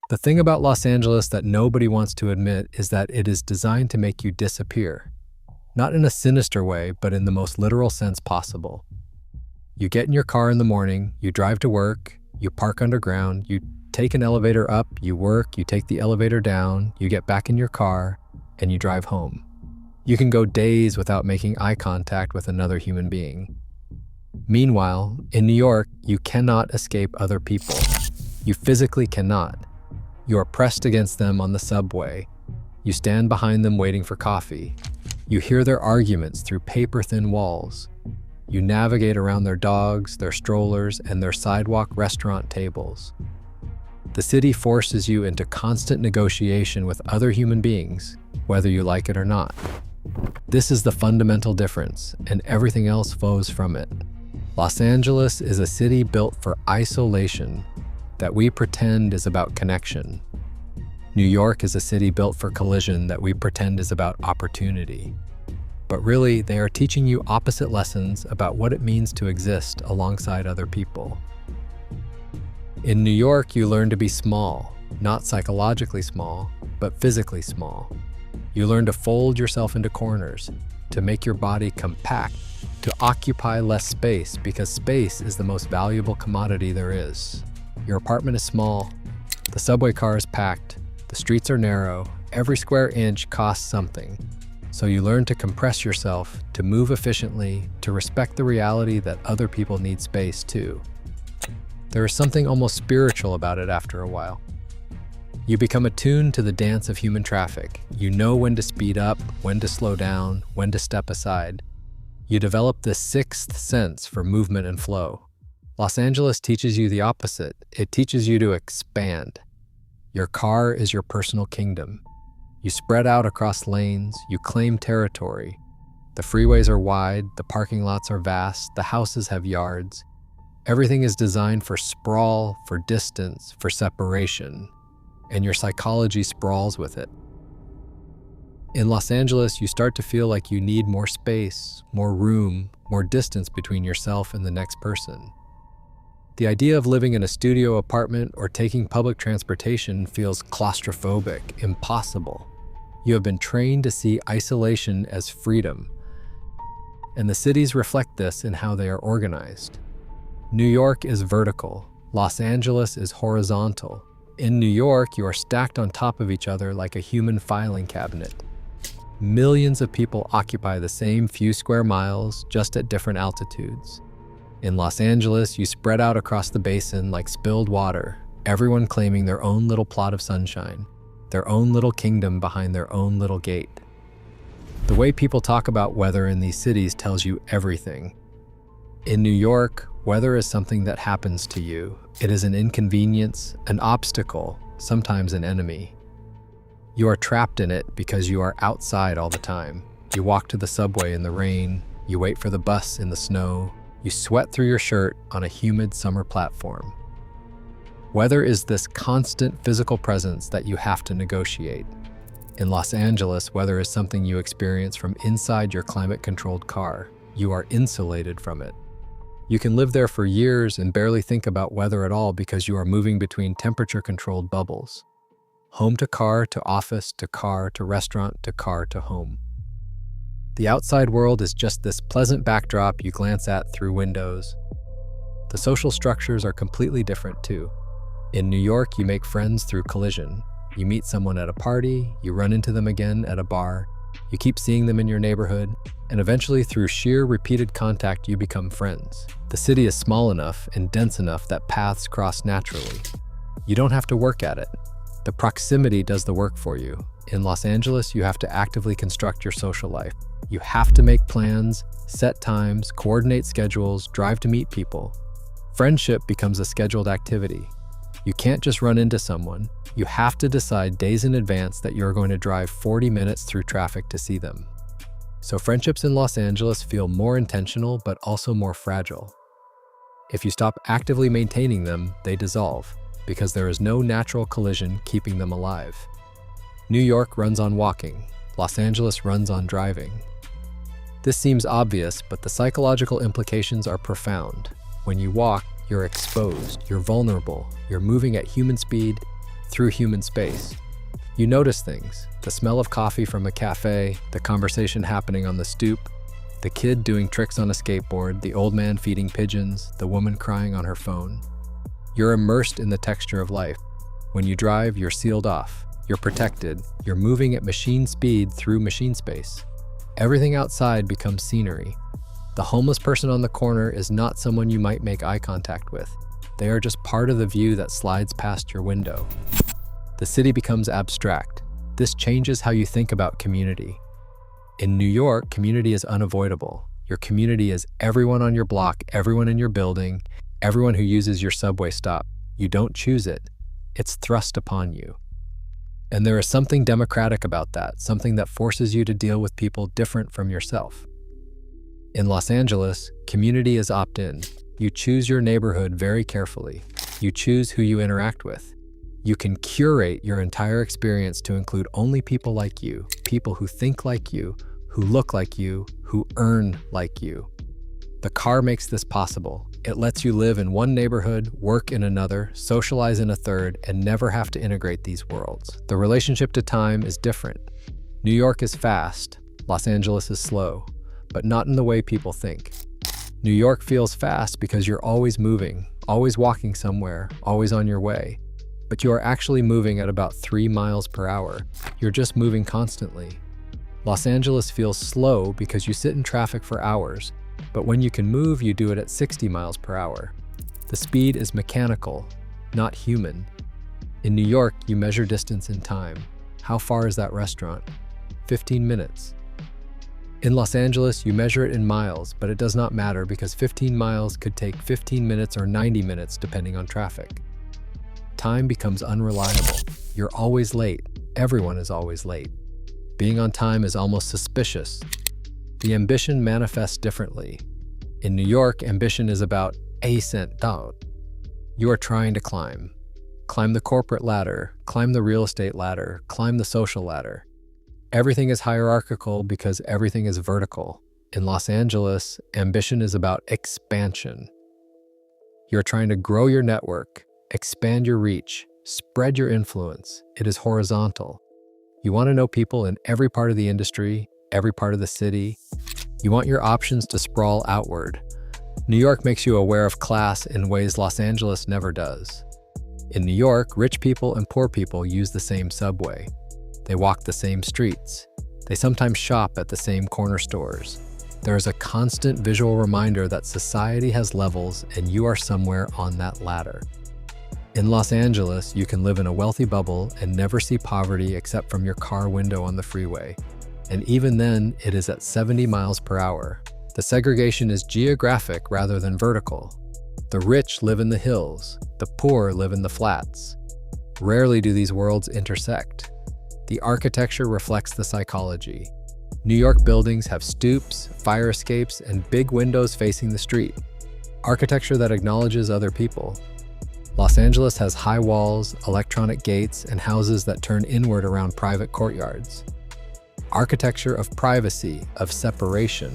The thing about Los Angeles that nobody wants to admit is that it is designed to make you disappear. Not in a sinister way, but in the most literal sense possible. You get in your car in the morning, you drive to work, you park underground, you take an elevator up, you work, you take the elevator down, you get back in your car, and you drive home. You can go days without making eye contact with another human being. Meanwhile, in New York, you cannot escape other people. You physically cannot. You are pressed against them on the subway. You stand behind them waiting for coffee. You hear their arguments through paper-thin walls. You navigate around their dogs, their strollers, and their sidewalk restaurant tables. The city forces you into constant negotiation with other human beings, whether you like it or not. This is the fundamental difference, and everything else flows from it. Los Angeles is a city built for isolation that we pretend is about connection. New York is a city built for collision that we pretend is about opportunity. But really, they are teaching you opposite lessons about what it means to exist alongside other people. In New York, you learn to be small, not psychologically small, but physically small. You learn to fold yourself into corners, to make your body compact, to occupy less space because space is the most valuable commodity there is. Your apartment is small, the subway car is packed, the streets are narrow, every square inch costs something. So you learn to compress yourself, to move efficiently, to respect the reality that other people need space too. There is something almost spiritual about it after a while. You become attuned to the dance of human traffic. You know when to speed up, when to slow down, when to step aside. You develop this sixth sense for movement and flow. Los Angeles teaches you the opposite. It teaches you to expand. Your car is your personal kingdom. You spread out across lanes, you claim territory. The freeways are wide, the parking lots are vast, the houses have yards. Everything is designed for sprawl, for distance, for separation, and your psychology sprawls with it. In Los Angeles, you start to feel like you need more space, more room, more distance between yourself and the next person. The idea of living in a studio apartment or taking public transportation feels claustrophobic, impossible. You have been trained to see isolation as freedom, and the cities reflect this in how they are organized. New York is vertical, Los Angeles is horizontal. In New York, you are stacked on top of each other like a human filing cabinet. Millions of people occupy the same few square miles, just at different altitudes. In Los Angeles, you spread out across the basin like spilled water, everyone claiming their own little plot of sunshine, their own little kingdom behind their own little gate. The way people talk about weather in these cities tells you everything. In New York, weather is something that happens to you. It is an inconvenience, an obstacle, sometimes an enemy. You are trapped in it because you are outside all the time. You walk to the subway in the rain, you wait for the bus in the snow, you sweat through your shirt on a humid summer platform. Weather is this constant physical presence that you have to negotiate. In Los Angeles, weather is something you experience from inside your climate-controlled car. You are insulated from it. You can live there for years and barely think about weather at all because you are moving between temperature-controlled bubbles. Home to car to office to car to restaurant to car to home. The outside world is just this pleasant backdrop you glance at through windows. The social structures are completely different too. In New York, you make friends through collision. You meet someone at a party, you run into them again at a bar, you keep seeing them in your neighborhood, and eventually through sheer repeated contact you become friends. The city is small enough and dense enough that paths cross naturally. You don't have to work at it. The proximity does the work for you. In Los Angeles, you have to actively construct your social life. You have to make plans, set times, coordinate schedules, drive to meet people. Friendship becomes a scheduled activity. You can't just run into someone. You have to decide days in advance that you're going to drive 40 minutes through traffic to see them. So friendships in Los Angeles feel more intentional, but also more fragile. If you stop actively maintaining them, they dissolve, because there is no natural collision keeping them alive. New York runs on walking. Los Angeles runs on driving. This seems obvious, but the psychological implications are profound. When you walk, you're exposed, you're vulnerable, you're moving at human speed, through human space. You notice things: the smell of coffee from a cafe, the conversation happening on the stoop, the kid doing tricks on a skateboard, the old man feeding pigeons, the woman crying on her phone. You're immersed in the texture of life. When you drive, you're sealed off. You're protected. You're moving at machine speed through machine space. Everything outside becomes scenery. The homeless person on the corner is not someone you might make eye contact with. They are just part of the view that slides past your window. The city becomes abstract. This changes how you think about community. In New York, community is unavoidable. Your community is everyone on your block, everyone in your building, everyone who uses your subway stop. You don't choose it. It's thrust upon you. And there is something democratic about that, something that forces you to deal with people different from yourself. In Los Angeles, community is opt-in. You choose your neighborhood very carefully. You choose who you interact with. You can curate your entire experience to include only people like you, people who think like you, who look like you, who earn like you. The car makes this possible. It lets you live in one neighborhood, work in another, socialize in a third, and never have to integrate these worlds. The relationship to time is different. New York is fast, Los Angeles is slow, but not in the way people think. New York feels fast because you're always moving, always walking somewhere, always on your way. But you are actually moving at about 3 miles per hour. You're just moving constantly. Los Angeles feels slow because you sit in traffic for hours, but when you can move, you do it at 60 miles per hour. The speed is mechanical, not human. In New York, you measure distance in time. How far is that restaurant? 15 minutes. In Los Angeles, you measure it in miles, but it does not matter because 15 miles could take 15 minutes or 90 minutes depending on traffic. Time becomes unreliable. You're always late. Everyone is always late. Being on time is almost suspicious. The ambition manifests differently. In New York, ambition is about ascent down. You are trying to climb. Climb the corporate ladder, climb the real estate ladder, climb the social ladder. Everything is hierarchical because everything is vertical. In Los Angeles, ambition is about expansion. You're trying to grow your network, expand your reach, spread your influence. It is horizontal. You want to know people in every part of the industry, every part of the city. You want your options to sprawl outward. New York makes you aware of class in ways Los Angeles never does. In New York, rich people and poor people use the same subway. They walk the same streets. They sometimes shop at the same corner stores. There is a constant visual reminder that society has levels and you are somewhere on that ladder. In Los Angeles, you can live in a wealthy bubble and never see poverty except from your car window on the freeway. And even then, it is at 70 miles per hour. The segregation is geographic rather than vertical. The rich live in the hills. The poor live in the flats. Rarely do these worlds intersect. The architecture reflects the psychology. New York buildings have stoops, fire escapes, and big windows facing the street. Architecture that acknowledges other people. Los Angeles has high walls, electronic gates, and houses that turn inward around private courtyards. Architecture of privacy, of separation.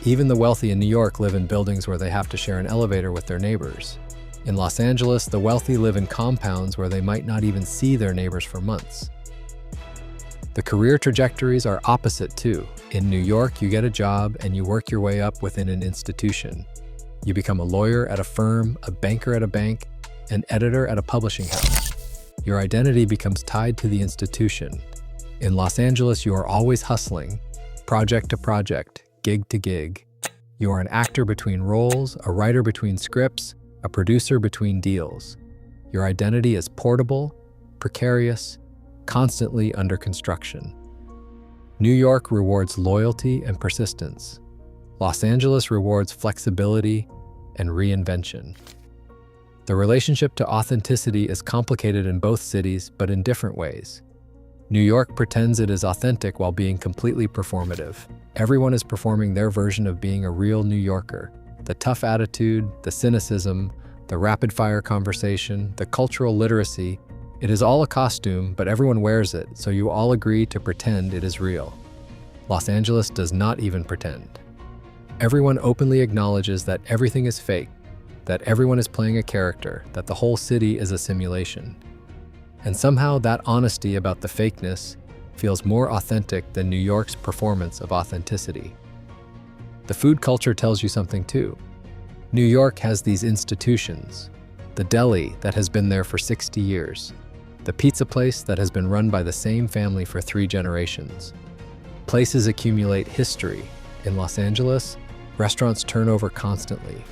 Even the wealthy in New York live in buildings where they have to share an elevator with their neighbors. In Los Angeles, the wealthy live in compounds where they might not even see their neighbors for months. The career trajectories are opposite too. In New York, you get a job and you work your way up within an institution. You become a lawyer at a firm, a banker at a bank, an editor at a publishing house. Your identity becomes tied to the institution. In Los Angeles, you are always hustling, project to project, gig to gig. You are an actor between roles, a writer between scripts, a producer between deals. Your identity is portable, precarious, constantly under construction. New York rewards loyalty and persistence. Los Angeles rewards flexibility and reinvention. The relationship to authenticity is complicated in both cities, but in different ways. New York pretends it is authentic while being completely performative. Everyone is performing their version of being a real New Yorker. The tough attitude, the cynicism, the rapid-fire conversation, the cultural literacy. It is all a costume, but everyone wears it, so you all agree to pretend it is real. Los Angeles does not even pretend. Everyone openly acknowledges that everything is fake, that everyone is playing a character, that the whole city is a simulation. And somehow that honesty about the fakeness feels more authentic than New York's performance of authenticity. The food culture tells you something too. New York has these institutions. The deli that has been there for 60 years. The pizza place that has been run by the same family for 3 generations. Places accumulate history. In Los Angeles, restaurants turn over constantly.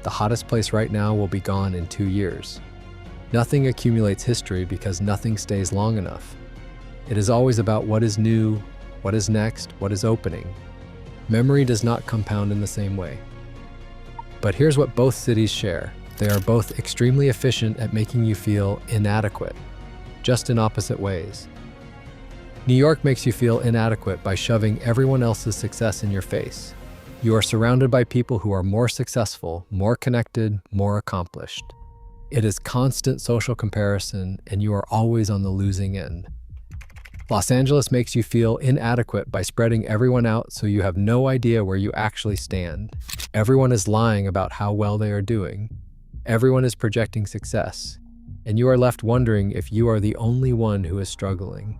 The hottest place right now will be gone in 2 years. Nothing accumulates history because nothing stays long enough. It is always about what is new, what is next, what is opening. Memory does not compound in the same way. But here's what both cities share. They are both extremely efficient at making you feel inadequate, just in opposite ways. New York makes you feel inadequate by shoving everyone else's success in your face. You are surrounded by people who are more successful, more connected, more accomplished. It is constant social comparison, and you are always on the losing end. Los Angeles makes you feel inadequate by spreading everyone out so you have no idea where you actually stand. Everyone is lying about how well they are doing. Everyone is projecting success, and you are left wondering if you are the only one who is struggling.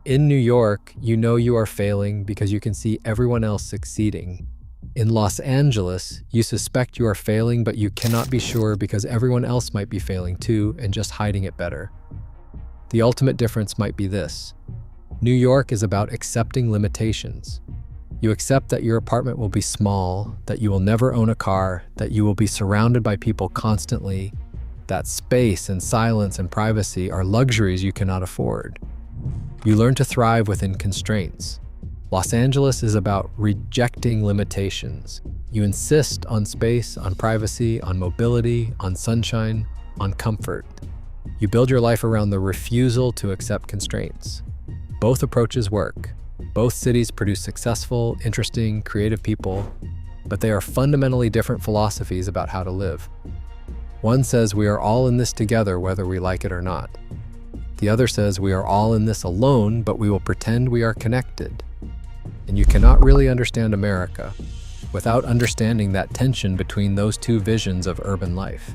In New York, you know you are failing because you can see everyone else succeeding. In Los Angeles, you suspect you are failing, but you cannot be sure because everyone else might be failing too and just hiding it better. The ultimate difference might be this. New York is about accepting limitations. You accept that your apartment will be small, that you will never own a car, that you will be surrounded by people constantly, that space and silence and privacy are luxuries you cannot afford. You learn to thrive within constraints. Los Angeles is about rejecting limitations. You insist on space, on privacy, on mobility, on sunshine, on comfort. You build your life around the refusal to accept constraints. Both approaches work. Both cities produce successful, interesting, creative people, but they are fundamentally different philosophies about how to live. One says we are all in this together whether we like it or not. The other says we are all in this alone, but we will pretend we are connected. And you cannot really understand America without understanding that tension between those two visions of urban life.